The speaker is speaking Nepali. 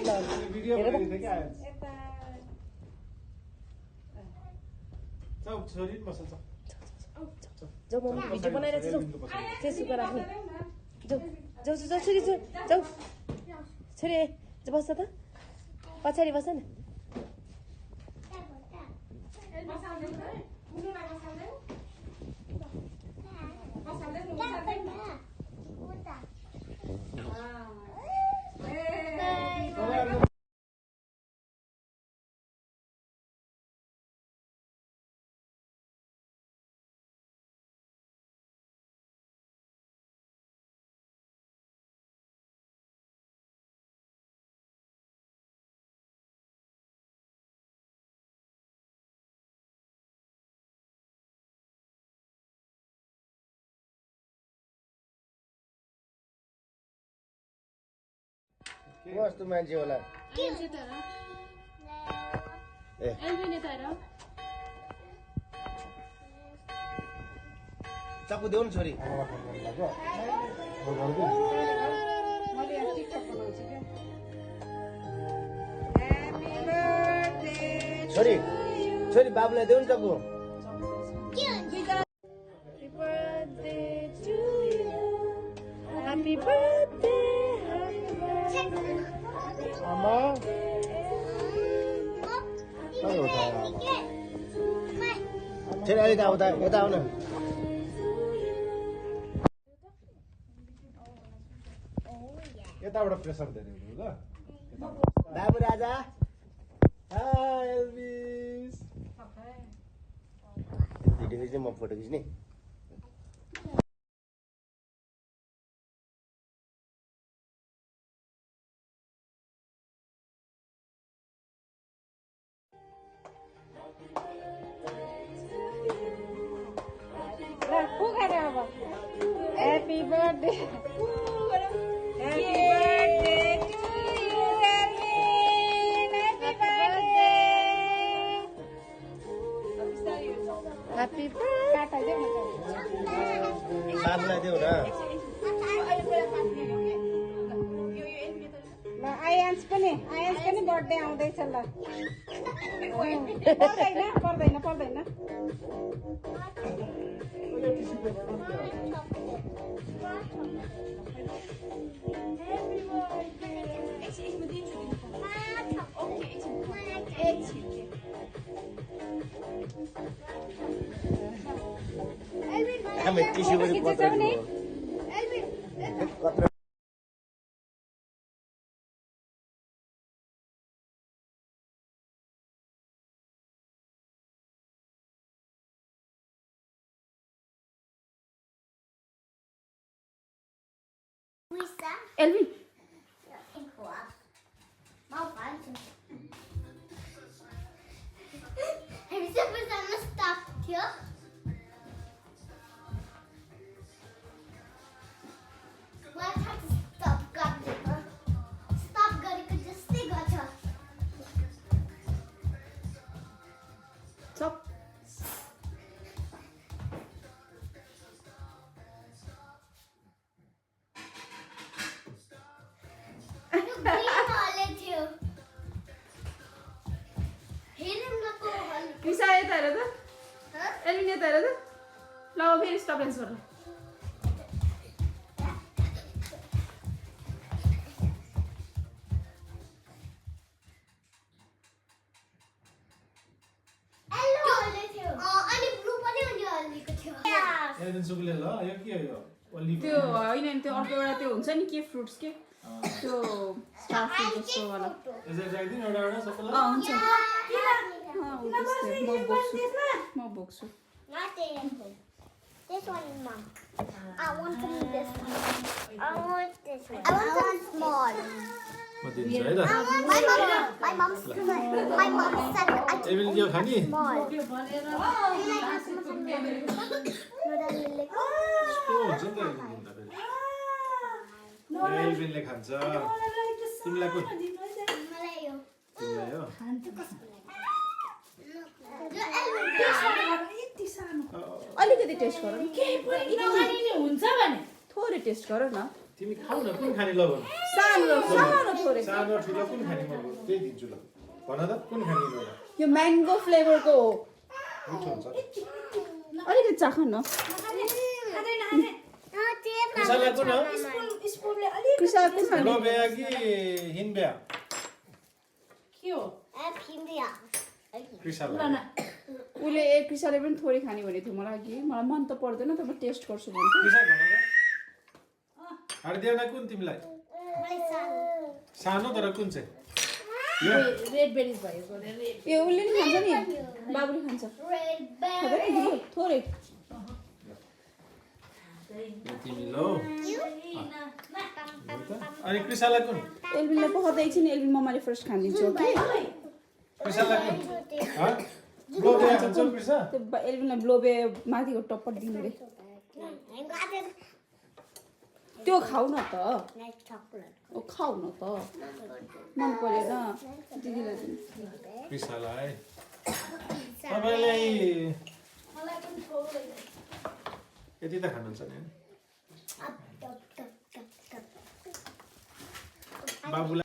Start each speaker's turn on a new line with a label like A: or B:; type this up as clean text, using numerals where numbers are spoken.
A: भिडियो बनाइदिएको थिएँ क्या जाऊ छोरी बस
B: जाऊ मम्मी भिडियो बनाइरहेको छु फेसबुकमा राख्ने जाऊ जाऊ जाऊ छोरी जाऊ छोरी बस्छ त पछाडि बस्छ न
C: कस्तो मान्छे होला चाकु देऊ न छोरी छोरी छोरी बाबुलाई देऊ न चाकु
B: Happy birthday,
C: आमा छोरी अलिक आउँदा यता आउन
A: यताबाट प्रेसर धेरै हुनु ल
C: बाबु राजा
A: एल्भिस
C: भिडियो खिच्ने म फोटो खिच्ने
B: Happy birthday. Happy birthday to you, Elvin. Happy birthday.
C: बाबुलाई देऊ न
B: आयान्स पनि बर्थडे आउँदैछ ल पर्दैन
C: हामी टिस्यु पनि पठाइदिनु कत्रो
B: Elvin.
D: Have you ever done a stop here? Well, I tried to stop Gotcha. Stop Gotcha, just stay Gotcha.
B: Stop.
D: You green wallet here. Here I'm not going to
B: Lisa यता हेर त एल्भिन यता हेर त ल फेरि स्टप एन्स गर
A: एल्भिन सुकुले ल यो के हो यो ओलिभ
B: त्यो हैन नि त्यो अर्को एउटा त्यो हुन्छ नि के फ्रुट्स के त्यो स्टार फ्रुट जस्तो वाला
A: यसरी राख्दिन एउटा सबैलाई
B: हुन्छ म बोक्छु
D: Not this one, Mom. I want to eat this one. I want this one. I want small.
A: म दिन्छु है त
D: My mom said I
A: Elvin यो खानी
D: small.
A: यस्तो हुन्छ नि त एल्भिन दिँदा फेरि एल्भिनले खान्छ तिमीलाई को तिमीलाई हो
B: अलिकति टेस्ट गर न हुन्छ भने थोरै टेस्ट गर न
A: तिमी खाऊ न कुन खाने ल भन
E: सानो सानो थोरै
A: सानो ठुलो कुन खाने म त्यही दिन्छु ल भन त कुन खाने ल
E: यो म्याङ्गो फ्लेभरको हो
A: मिठो हुन्छ
E: अलिकति चाख न
A: कृषालाई कुन हो
E: कृषा कुन खाने
A: ठुलो बिहा कि हिन बिहा
B: के हो
D: India.
A: कृषालाई
E: उसले कृषाले पनि थोरै खाने भनेको थियो मलाई कि मलाई मन त पर्दैन त म टेस्ट गर्छु भन्छु
A: कृषा भन त हार्दियाना कुन तिमीलाई सानो तर कुन चाहिँ यो
B: रेड बेरिज भएको रेड
E: ए उसले नि खान्छ नि बाबुले खान्छ
D: Red
E: खाँदैन नि थोरै
A: तिमी ल अनि कृषालाई कुन
E: एल्बिनलाई पकाउँदै एकछिन एल्बिन मम्माले फर्स्ट खानिदिन्छु ओके
A: कृषालाई कुन ह ब्लोबे खान्छौ कृषा
E: त्यो एल्बिनलाई ब्लोबे माथिको टप्पट दिनु रे त्यो खाऊ न त
D: chocolate.
E: ओ खाऊ न त मन परेन दिदीलाई दिनु
A: कृषालाई तपाईलाई यति त खानुहुन्छ नि बाबुलाई